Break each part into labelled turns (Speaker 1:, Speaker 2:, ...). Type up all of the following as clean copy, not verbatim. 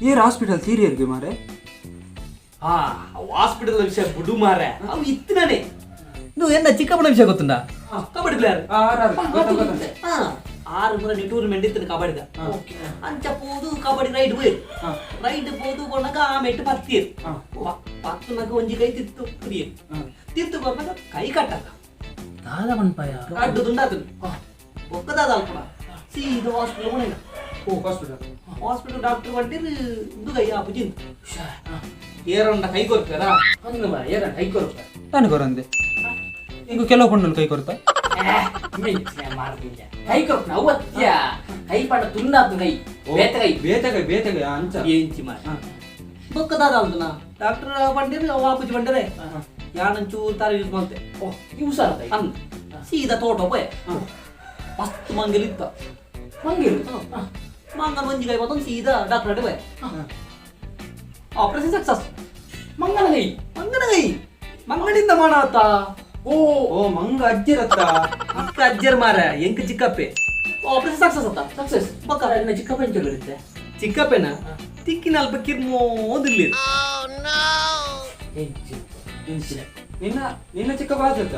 Speaker 1: air hospital ಸೀರಿಯರ್ಗೆ ಮಾರೆ
Speaker 2: hospital ವಿಷಯ ಬಿಡು ಮಾರೆ ಅವು ಇತ್ತಿನೇ
Speaker 3: ನೀವು ಏನ ಚಿಕ್ಕಪ್ಪನ ವಿಷಯ ಗೊತ್ತುಂಟಾ
Speaker 2: ಕಬಡ್ಡಿ ಪ್ಲೇಯರ್ 6 ಮುறை ಟೂರ್ನಮೆಂಟ್ ಇತ್ತು ಕಬಡ್ಡಿದ ಅಂಚ ಪೋದು ಕಬಡ್ಡಿ ರೈಡ್ ಪೋದು ಕೊಂಡಾಗ ಆಮೆಟ್ಟು 10 ಒಂಜಿ ಕೈ ತಿತ್ತು ತಿತ್ತು ಬಂದಾಗ ಕೈ ಕಟ್ಟಕ
Speaker 3: ದಾದಾ ಬನ್ಪಾಯ
Speaker 2: ಅಡ್ಡು ದುಂಡಾತು ಒಕ್ಕದಾದ ಅಲ್ಪ ಸೀದಾ ಹಾಸ್ಪಿಟಲ್ ಡಾಕ್ಟರ್ ಬಂದಿರು ಇದು ಕೈ ಆಪುಜಿಂತ ಏರಂಡ ಕೈ ಕೊರ್ತಾರ ಏರಂಡ ಕೈ ಕೊರ್ತಾರ
Speaker 1: ನಾನು ಕೊರಂದೆ ಈಗ ಕೆಲವು ಪಣ್ಣು ಕೈ ಕೊಡ್ತಾ
Speaker 3: ಕೈ ಕೊರ್ತ ಅವತ್ಯ ಕೈ ಪಂಡ ತುಂಡಾತು ಕೈ
Speaker 1: ಬೇತಗೈ ಅಂಚ
Speaker 2: ಏಂಚಿ ಮಾರ ಬೊಕ್ಕದಾದ ಅಂತನಾ ಡಾಕ್ಟರ್ ಬಂದಿರು ಆಪುಜಿ ಬಂದರೆ ಯಾನಂಚೂರು ತರ ಯೂಸ್ ಮಾಡ್ತೆ
Speaker 3: ಯೂಸ್ ಆತ
Speaker 2: ಅಂದ್ ಸೀದಾ ತೋಟ ಪೋಯ ಮಸ್ತ್ ಮಂಗಲಿತ್ತ ಮಂಗನ ಒಂಜಿ ಕೈ ಮತ್ತೊಂದು ಸೀದಾ ಡಾಕ್ಟರ್ ಅಡ್ಡೆ ಪೋಯ ಆಪರೇಷನ್ ಸಕ್ಸಸ್ ಮಂಗನಿಂದ ಮಾಡತ್ತ
Speaker 1: ಓ ಮಂಗ ಅಜ್ಜಿರತ್ತ
Speaker 2: ಅಕ್ಕ ಅಜ್ಜರ್ ಮಾರ ಎಂಕ ಚಿಕ್ಕಪ್ಪೆ ಆಪರೇಷನ್ ಸಕ್ಸಸ್ ಅತ್ತ
Speaker 3: ಸಕ್ಸಸ್
Speaker 2: ಪಕ್ಕ
Speaker 3: ಚಿಕ್ಕಪ್ಪ ಎಂಚಲ್ಲಿರುತ್ತೆ
Speaker 2: ಚಿಕ್ಕಪ್ಪೆನ ತಿಕ್ಕಿನ ಅಲ್ಪ ಕಿರ್ಮೋದಿಲ್ಲ
Speaker 1: ನಿನ್ನ ಚಿಕ್ಕ ಬಾಜತ್ತ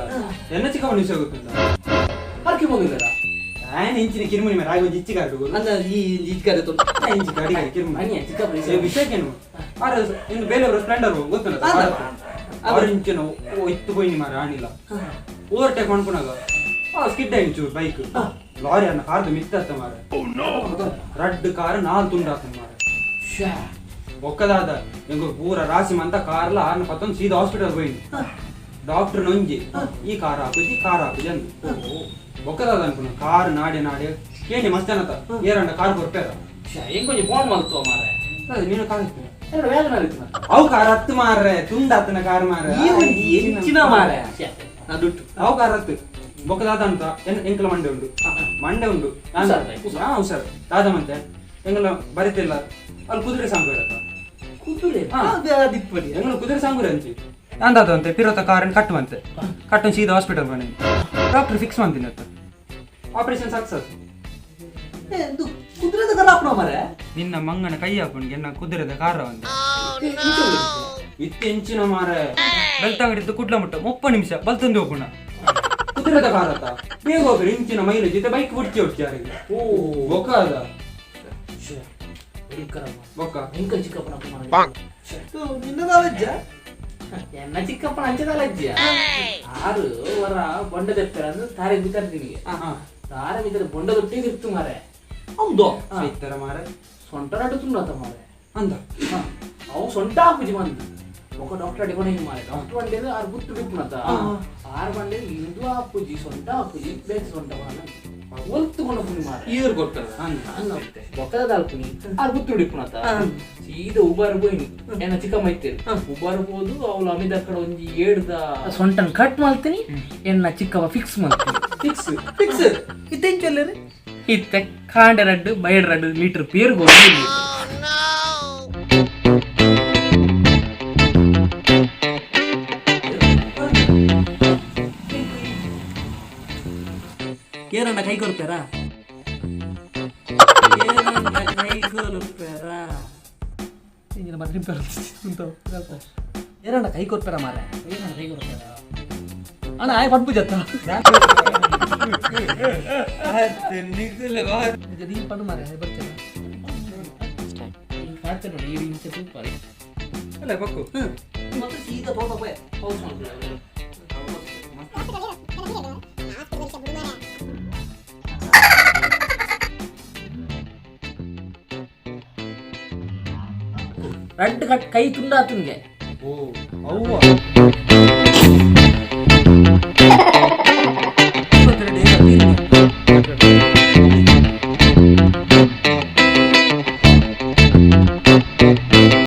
Speaker 1: ಎನ್ನ ಚಿಕ್ಕ ಮನುಷ್ಯ ಗೊತ್ತುಂಟ
Speaker 3: ಹರ್ಕಿ ಬಂದಿಲ್ಲ
Speaker 1: ನಾನು ಹೆಂಚಿನ ಕಿರುಮಣಿ ಮೇಲೆ ಆಗಿ ಒಂದು ಇಚ್ಚಿಗಾಡು
Speaker 2: ಅಂದ ಈ ಇಜ್ಗಾರೆ ತೊಂದು
Speaker 1: ಹೆಂಚಿ ಗಾಡಿ ಕಿರುಮಣಿ
Speaker 3: ಚಿಕ್ಕಪ್ಪ
Speaker 1: ವಿಷಯಕ್ಕೇನು ಇನ್ನು ಬೇರೆಯವರು ಸ್ಪ್ಲೆಂಡರ್ ಗೊತ್ತಲ್ಲ ಅವ್ರ ಇಂಚಿನ ಇತ್ತು ಹೋಯ್ನಿ ಮಾರ ಆಣಿಲ್ಲ ಓವರ್ಟೇಕ್ ಮಾಡ್ಕೊಳಾಗ ಸ್ಕಿಡ್ ಆಯ್ತು ಚೂರು ಬೈಕ್ ಲಾರಿ ಅನ್ನ ಕಾರ್ದು ಮಿತ್ತತ್ತ ಮಾರ ರಡ್ ಕಾರ್ 4 ತುಂಡಾತ ಮಾರ ಒಕ್ಕದಾದ ಎಂಗ ಪೂರ ರಾಸಿ ಮಂತ ಕಾರ್ಲ ಆರ್ನ ಪತ್ತೊಂದು ಸೀದಾ ಹಾಸ್ಪಿಟಲ್ ಹೋಯ್ನಿ ಡಾಕ್ಟರ್ ನೊಂಜಿ ಈ ಕಾರ್ ಹಾಕುಜಿ ಅಂದು ಒಕ್ಕದಾದ ಅನ್ಕೊಂಡು ಕಾರ್ ನಾಡೆ ಕೇಳಿ ಮಸ್ತ್ ಅನ್ನತ ಏರಂಡ ಕಾರ್ ಕೊರ್ಪೇರ
Speaker 3: ಹೆಂಗ್ ಕೊಂಚ ಫೋನ್ ಮಾಡ್ತವ ಮಾರೆ
Speaker 1: ನೀನು ಕಾಣಿಸ್ತೀನಿ
Speaker 3: ಅವು
Speaker 1: ಕಾರ್ ಹತ್ತು ಮಾರ್ರೆ ತುಂಡಾತನ ಕಾರ್ ಮಾರ
Speaker 2: ಹೆಚ್ಚಿನ ಮಾರ ಅದುಟ್ಟು
Speaker 1: ಅವು ಕಾರ್ ಹತ್ತು ಬೊಕ್ಕದಾದ ಅಂತ ಎಂಕಲ ಮಂಡೆ ಉಂಡು ಹುಷಾರು ದಾದ ಮತ್ತೆ ಎಂಗಲ ಬರಿತಿಲ್ಲ ಅಲ್ಲಿ ಕುದುರೆ ಸಾಂಗುರತ್ತ ಎಂಗಲ ಕುದುರೆ ಸಾಂಗುರ ಅಂಚಿ ಅಂದಾದಂತೆ ಪಿರೋತ ಕಾರನ್ನು ಕಟ್ಟು ಸೀದಾ ಹಾಸ್ಪಿಟಲ್ ಬನ್ನಿ ಡಾಕ್ಟರ್ ಫಿಕ್ಸ್ ಮಾಡ್ತೀನಿ ಅಂತ ಆಪರೇಷನ್ ಸಕ್ಸಸ್
Speaker 2: ಕುದುರೆದ ಕರಾಪಣ ಮಾರೆ
Speaker 1: ನಿನ್ನ ಮಂಗನ ಕೈ ಹಾಕೊಂಡು ಎನ್ನ ಕುದುರೆದ ಕಾರ ಅಂತ ಇತ್ತೆಂಚಿನ ಮಾರೆ ಬೆಳ್ತಂಗಡಿದ್ದು ಕುಡ್ಲ ಮುಟ್ಟ 30 ನಿಮಿಷ ಬಲ್ತಂದು ಹೋಗೋಣ ಕುದುರೆದ ಕಾರತ್ತ ಬೇಗ ಹೋಗ್ರಿ ಇಂಚಿನ ಮೈಲ ಜೊತೆ ಬೈಕ್ ಹುಡ್ಕಿ ಯಾರಿಗೆ ಬೊಕ್ಕ ಅದ ಬೊಕ್ಕ
Speaker 3: ಹೆಂಕ ಚಿಕ್ಕಪ್ಪನ
Speaker 2: ನಿನ್ನದಾವಜ್ಜ
Speaker 3: ಎನ್ನ ಚಿಕ್ಕಪ್ಪನ ಅಂಚದಲ್ಲಜ್ಜ 6 ವರ ಬೊಂಡ ತೆಪ್ಪಾರ ಅಂದ್ರೆ ತಾರೆ ಬಿತ್ತಾರೆ ನಿನಗೆ ತಾರೆ ಬಿದ್ದರೆ ಬೊಂಡ ದೊಟ್ಟಿಗೆ ಇರ್ತು ಮಾರೆ
Speaker 2: ಹೌದು
Speaker 1: ಇತ್ತರ ಮಾರೆ
Speaker 3: ಸೊಂಟ ನಡು ತುಂಡಾತ ಮಾರೆ
Speaker 1: ಅಂದ
Speaker 3: ಅವು ಸೊಂಟ ಹಾಕುಜಿ ಮಂದಿ ఒక డాక్టర్ అడిగొని మారే డాక్టర్ అంటే ఆరు గుర్తు డుక్కునత ఆరు బండే ఇందు ఆపుజి సొంట ఆపుజి బేస్ సొంట వాన ఒల్తుకొన పుని మారే
Speaker 2: ఈర్ కొట్టర
Speaker 3: ಅನ್ನತ್ತೆ ಒಕ್ಕದ ದಾಲ್ಪುನಿ ಆರು ಗುತ್ತು ಡಿಪ್ಪುನತ ಸೀದಾ ಉಬಾರು ಹೋಯ್ನಿ ಏನ ಚಿಕ್ಕಮ್ಮ ಐತೆ ಉಬಾರು ಹೋದು ಅವಳು ಅಮಿದ ಕಡೆ ಒಂಜಿ 7 ಸೊಂಟನ್ ಕಟ್ ಮಾಡ್ತೀನಿ ಎನ್ನ ಚಿಕ್ಕಮ್ಮ ಫಿಕ್ಸ್ ಮಾಡ್ತೀನಿ
Speaker 2: ಫಿಕ್ಸ್ ಇತ್ತೆಂಚಲ್ಲರಿ
Speaker 3: ಇತ್ತೆ ಕಾಂಡೆ ರಡ್ಡು ಬೈಡ್ ರಡ್ಡು ಲೀಟರ್ ಪೇರ್ ಹೋಗಿ
Speaker 2: ಏರಣ್ಣ ಕೈ ಕೊಡ್ತಾರಾ ಏರಣ್ಣ ಕೈ ಕೊಡ್ತಾರ ಮಾರೆ
Speaker 3: ಕೈ ಕೊಡ್ತಾರ
Speaker 2: ಅಣ್ಣ ಆಯ್ ಪಟ್ಪು ಜತ್ತ ನೀನ್ ಪಡು ಮಾರೆ ಬರ್ತೇನೆ
Speaker 3: ನೋಡಿ ಈ ಇಂಚ ತೂಪಾರಿ
Speaker 1: ಅಲ್ಲ ಬಕ್ಕು
Speaker 2: ಮತ್ತೆ ಸೀದಾ ತೋಟ ಹೋಯ್ ಪೌಸ್ ಮಾಡ್ತೀವಿ
Speaker 3: ರಡ್ ಕಟ್ ಕೈ ತುಂಡಾತುಂಗೆ
Speaker 1: ಓ ಅವ್ವ